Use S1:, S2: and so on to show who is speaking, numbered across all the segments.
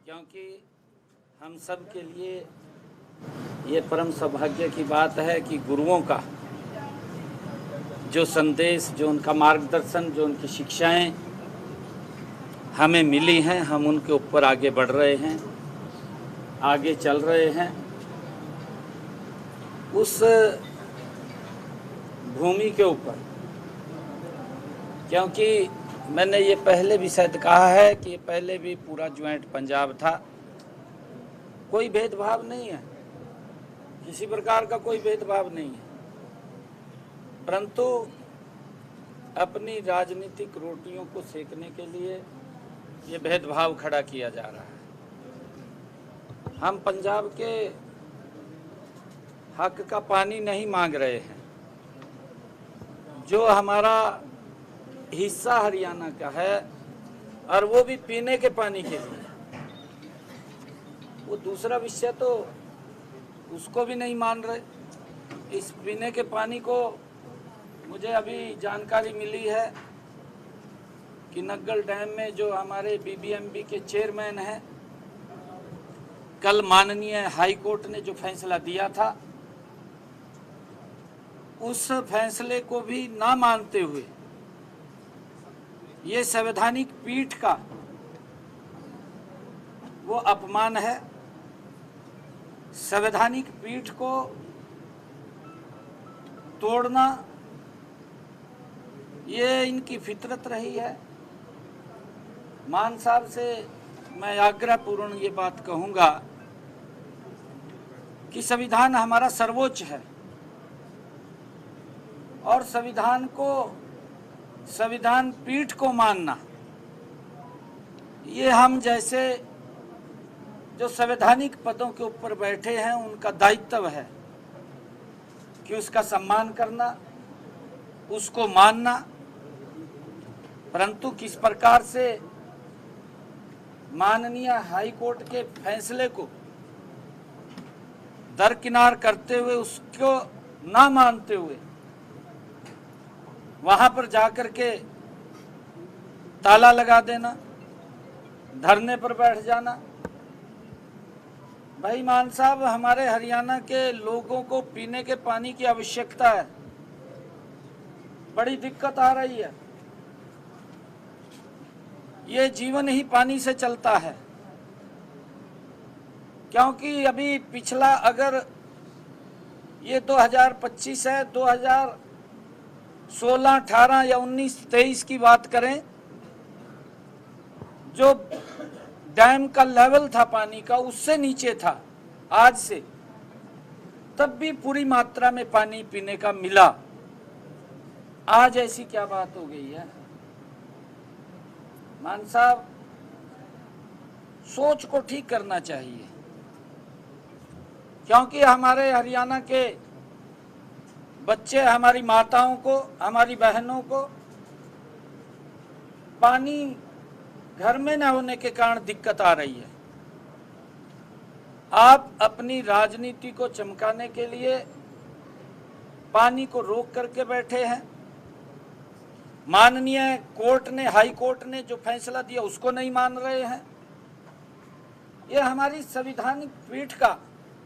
S1: क्योंकि हम सब के लिए ये परम सौभाग्य की बात है कि गुरुओं का जो संदेश, जो उनका मार्गदर्शन, जो उनकी शिक्षाएं हमें मिली हैं, हम उनके ऊपर आगे बढ़ रहे हैं, आगे चल रहे हैं। उस भूमि के ऊपर, क्योंकि मैंने ये पहले भी शायद कहा है कि ये पहले भी पूरा ज्वाइंट पंजाब था, कोई भेदभाव नहीं है, किसी प्रकार का कोई भेदभाव नहीं है, परंतु अपनी राजनीतिक रोटियों को सेकने के लिए ये भेदभाव खड़ा किया जा रहा है। हम पंजाब के हक का पानी नहीं मांग रहे हैं, जो हमारा हिस्सा हरियाणा का है, और वो भी पीने के पानी के लिए। वो दूसरा विषय तो उसको भी नहीं मान रहे। इस पीने के पानी को मुझे अभी जानकारी मिली है कि नग्गल डैम में जो हमारे बीबीएमबी के चेयरमैन हैं, कल माननीय हाई कोर्ट ने जो फैसला दिया था, उस फैसले को भी ना मानते हुए ये संवैधानिक पीठ का वो अपमान है। संवैधानिक पीठ को तोड़ना ये इनकी फितरत रही है। मान साहब से मैं आग्रहपूर्ण ये बात कहूँगा कि संविधान हमारा सर्वोच्च है, और संविधान पीठ को मानना ये हम जैसे जो संवैधानिक पदों के ऊपर बैठे हैं उनका दायित्व है कि उसका सम्मान करना, उसको मानना। परंतु किस प्रकार से माननीय हाई कोर्ट के फैसले को दरकिनार करते हुए, उसको ना मानते हुए वहां पर जाकर के ताला लगा देना, धरने पर बैठ जाना। भाई मान साहब, हमारे हरियाणा के लोगों को पीने के पानी की आवश्यकता है, बड़ी दिक्कत आ रही है। ये जीवन ही पानी से चलता है, क्योंकि अभी पिछला अगर ये 2025 है, 2016, 18 या 19, 23 की बात करें, जो डैम का लेवल था पानी का उससे नीचे था आज से, तब भी पूरी मात्रा में पानी पीने का मिला। आज ऐसी क्या बात हो गई है? मान साहब, सोच को ठीक करना चाहिए, क्योंकि हमारे हरियाणा के बच्चे, हमारी माताओं को, हमारी बहनों को पानी घर में न होने के कारण दिक्कत आ रही है। आप अपनी राजनीति को चमकाने के लिए पानी को रोक करके बैठे हैं। माननीय कोर्ट ने, हाई कोर्ट ने जो फैसला दिया उसको नहीं मान रहे हैं। यह हमारी संवैधानिक पीठ का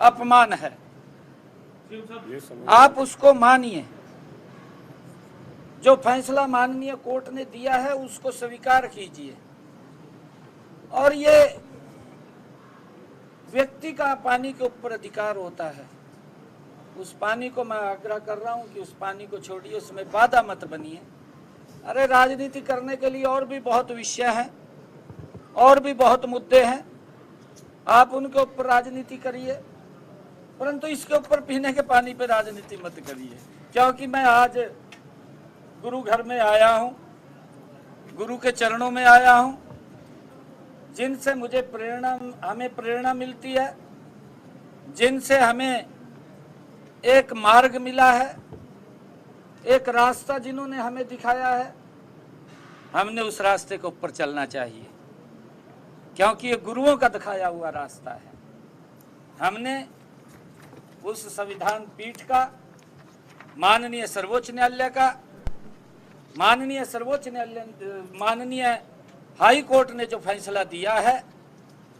S1: अपमान है। आप उसको मानिए, जो फैसला माननीय कोर्ट ने दिया है उसको स्वीकार कीजिए, और ये व्यक्ति का पानी के ऊपर अधिकार होता है। उस पानी को मैं आग्रह कर रहा हूं कि उस पानी को छोड़िए, उसमें बाधा मत बनिए। अरे राजनीति करने के लिए और भी बहुत विषय हैं, और भी बहुत मुद्दे हैं, आप उनके ऊपर राजनीति करिए, परंतु इसके ऊपर पीने के पानी पे राजनीति मत करिए। क्योंकि मैं आज गुरु घर में आया हूं, गुरु के चरणों में आया हूं, जिनसे मुझे हमें प्रेरणा मिलती है, जिनसे हमें एक मार्ग मिला है, एक रास्ता जिन्होंने हमें दिखाया है। हमने उस रास्ते के ऊपर चलना चाहिए, क्योंकि ये गुरुओं का दिखाया हुआ रास्ता है। हमने उस संविधान पीठ का, माननीय सर्वोच्च न्यायालय का, माननीय हाई कोर्ट ने जो फैसला दिया है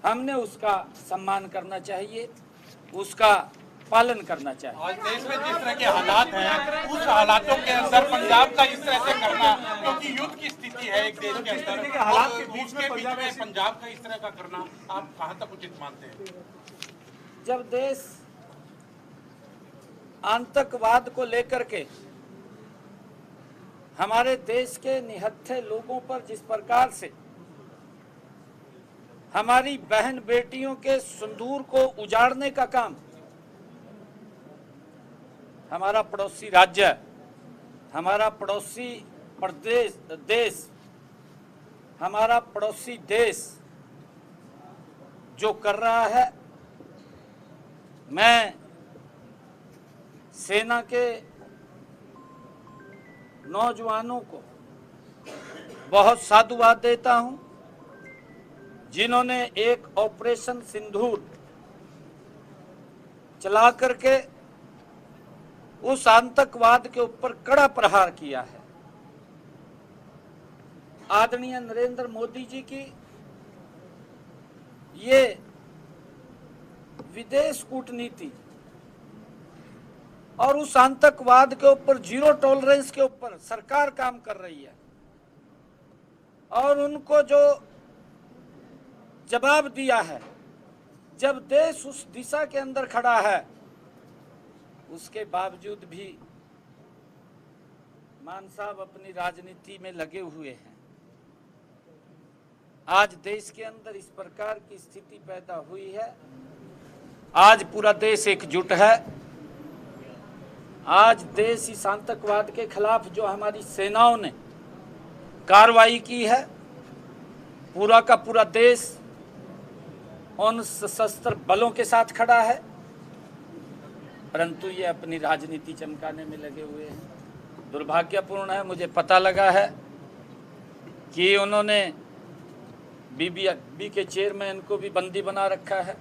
S1: हमने उसका सम्मान करना चाहिए, उसका पालन करना चाहिए।
S2: आज देश में जिस तरह के हालात हैं, उस हालातों के अंदर पंजाब का इस तरह से करना, क्योंकि युद्ध की स्थिति है एक देश के अंदर, हालात के बीच में पंजाब का इस तरह का करना आप कहां तक उचित मानते हैं?
S1: जब देश आतंकवाद को लेकर के हमारे देश के निहत्थे लोगों पर जिस प्रकार से हमारी बहन बेटियों के सिंदूर को उजाड़ने का काम हमारा पड़ोसी राज्य, हमारा पड़ोसी प्रदेश देश, हमारा पड़ोसी देश जो कर रहा है, मैं सेना के नौजवानों को बहुत साधुवाद देता हूं, जिन्होंने एक ऑपरेशन सिंदूर चला करके उस आतंकवाद के ऊपर कड़ा प्रहार किया है। आदरणीय नरेंद्र मोदी जी की ये विदेश कूटनीति और उस आतंकवाद के ऊपर जीरो टॉलरेंस के ऊपर सरकार काम कर रही है, और उनको जो जवाब दिया है, जब देश उस दिशा के अंदर खड़ा है, उसके बावजूद भी मान साहब अपनी राजनीति में लगे हुए हैं। आज देश के अंदर इस प्रकार की स्थिति पैदा हुई है, आज पूरा देश एकजुट है। आज देश इस आतंकवाद के खिलाफ जो हमारी सेनाओं ने कार्रवाई की है, पूरा का पूरा देश उन सशस्त्र बलों के साथ खड़ा है, परंतु ये अपनी राजनीति चमकाने में लगे हुए हैं। दुर्भाग्यपूर्ण है, मुझे पता लगा है कि उन्होंने बीबीबी के चेयरमैन को भी बंदी बना रखा है।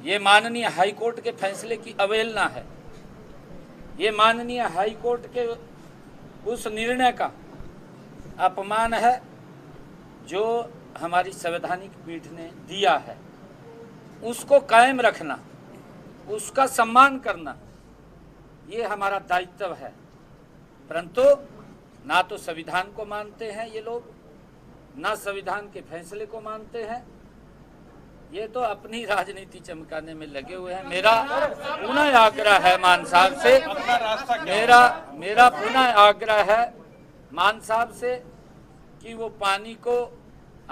S1: ये माननीय हाई कोर्ट के फैसले की अवहेलना है, ये माननीय हाई कोर्ट के उस निर्णय का अपमान है जो हमारी संवैधानिक पीठ ने दिया है। उसको कायम रखना, उसका सम्मान करना, ये हमारा दायित्व है। परंतु ना तो संविधान को मानते हैं ये लोग, ना संविधान के फैसले को मानते हैं, ये तो अपनी राजनीति चमकाने में लगे हुए हैं। मेरा पुनः आग्रह है मान साहब से, मेरा पुनः आग्रह है मान साहब से कि वो पानी को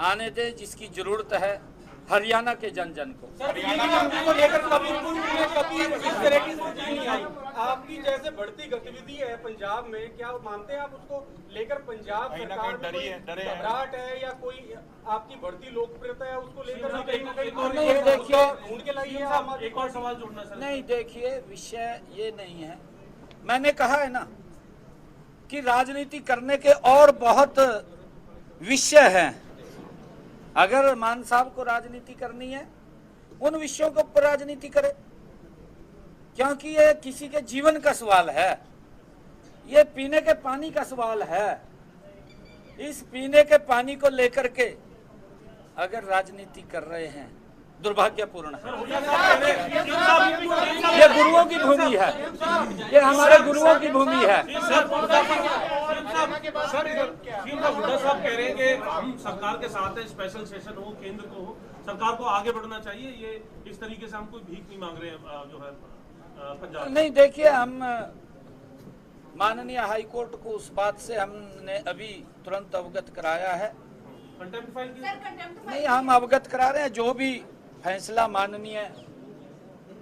S1: आने दे जिसकी जरूरत है हरियाणा के जन जन को।
S3: आपकी जैसे बढ़ती गतिविधि है पंजाब में, क्या मानते हैं आप उसको लेकर पंजाब सरकार में कोई घबराहट है या कोई आपकी बढ़ती लोकप्रियता है उसको लेकर?
S1: नहीं देखिए,
S3: ढूंढ के लाइए। एक और सवाल जोड़ना सर।
S1: नहीं देखिए, विषय ये नहीं है। मैंने कहा है ना कि राजनीति करने के और बहुत विषय हैं। अगर मान साहब को राजनीति करनी है, उन विषयों के ऊपर राजनीति करे, क्योंकि ये किसी के जीवन का सवाल है, ये पीने के पानी का सवाल है। इस पीने के पानी को लेकर के अगर राजनीति कर रहे हैं, दुर्भाग्यपूर्ण है। ये गुरुओं की भूमि है, ये हमारे गुरुओं की भूमि है।
S3: हुड्डा साहब कह रहे हैं कि हम सरकार के साथ है, स्पेशल सेशन हो, केंद्र को हो, सरकार को आगे बढ़ना चाहिए। ये इस तरीके से हम कोई भीख नहीं मांग रहे हैं जो है पंजाब।
S1: नहीं देखिए, हम माननीय हाई कोर्ट को उस बात से हमने अभी तुरंत अवगत कराया है।
S3: कंटेम्प्ट फाइल की
S1: नहीं, हम अवगत करा रहे हैं। जो भी फैसला माननीय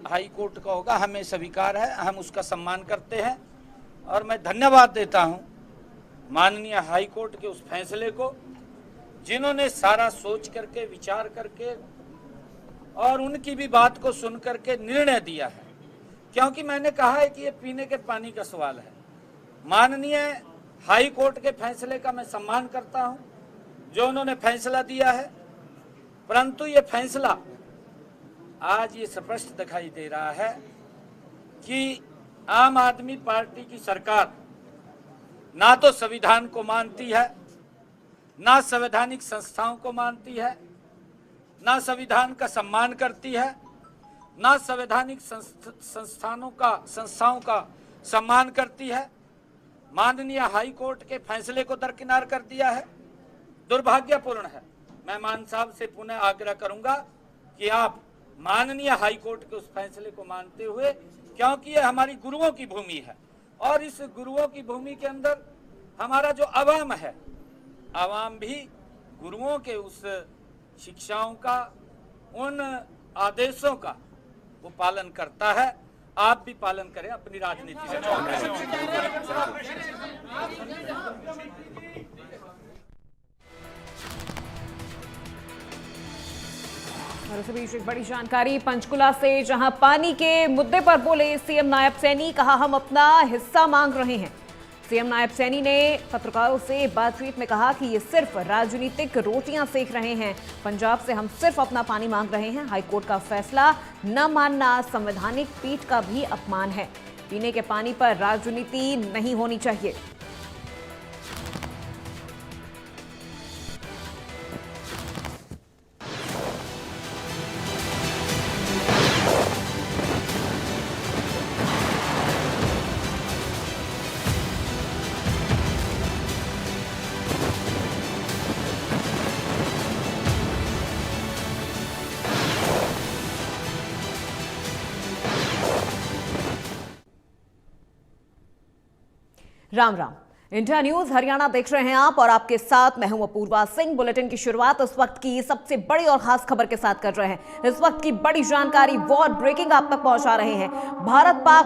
S1: हाई कोर्ट का होगा हमें स्वीकार है, हम उसका सम्मान करते हैं। और मैं धन्यवाद देता हूं माननीय हाई कोर्ट के उस फैसले को, जिन्होंने सारा सोच करके, विचार करके और उनकी भी बात को सुन करके निर्णय दिया है। क्योंकि मैंने कहा है कि ये पीने के पानी का सवाल है। माननीय हाई कोर्ट के फैसले का मैं सम्मान करता हूं, जो उन्होंने फैसला दिया है। परंतु ये फैसला आज ये स्पष्ट दिखाई दे रहा है कि आम आदमी पार्टी की सरकार ना तो संविधान को मानती है, ना संवैधानिक संस्थाओं को मानती है, ना संविधान का सम्मान करती है, ना संवैधानिक संस्थाओं का सम्मान करती है। माननीय हाई कोर्ट के फैसले को दरकिनार कर दिया है, दुर्भाग्यपूर्ण है। मैं मान साहब से पुनः आग्रह करूंगा कि आप माननीय हाई कोर्ट के उस फैसले को मानते हुए, क्योंकि ये हमारी गुरुओं की भूमि है और इस गुरुओं की भूमि के अंदर हमारा जो अवाम है, अवाम भी गुरुओं के उस शिक्षाओं का, उन आदेशों का वो पालन करता है। आप भी पालन करें अपनी राजनीति में।
S4: और इस बीच एक बड़ी जानकारी पंचकुला से, जहां पानी के मुद्दे पर बोले सीएम नायब सैनी। कहा, हम अपना हिस्सा मांग रहे हैं। सीएम नायब सैनी ने पत्रकारों से बातचीत में कहा कि ये सिर्फ राजनीतिक रोटियां सेक रहे हैं। पंजाब से हम सिर्फ अपना पानी मांग रहे हैं। हाईकोर्ट का फैसला न मानना संवैधानिक पीठ का भी अपमान है। पीने के पानी पर राजनीति नहीं होनी चाहिए। राम राम, इंडिया न्यूज हरियाणा देख रहे हैं आप और आपके साथ मैं हूं अपूर्वा सिंह। बुलेटिन की शुरुआत इस वक्त की सबसे बड़ी और खास खबर के साथ कर रहे हैं। इस वक्त की बड़ी जानकारी, वॉर ब्रेकिंग आप तक पहुंचा रहे हैं। भारत पाक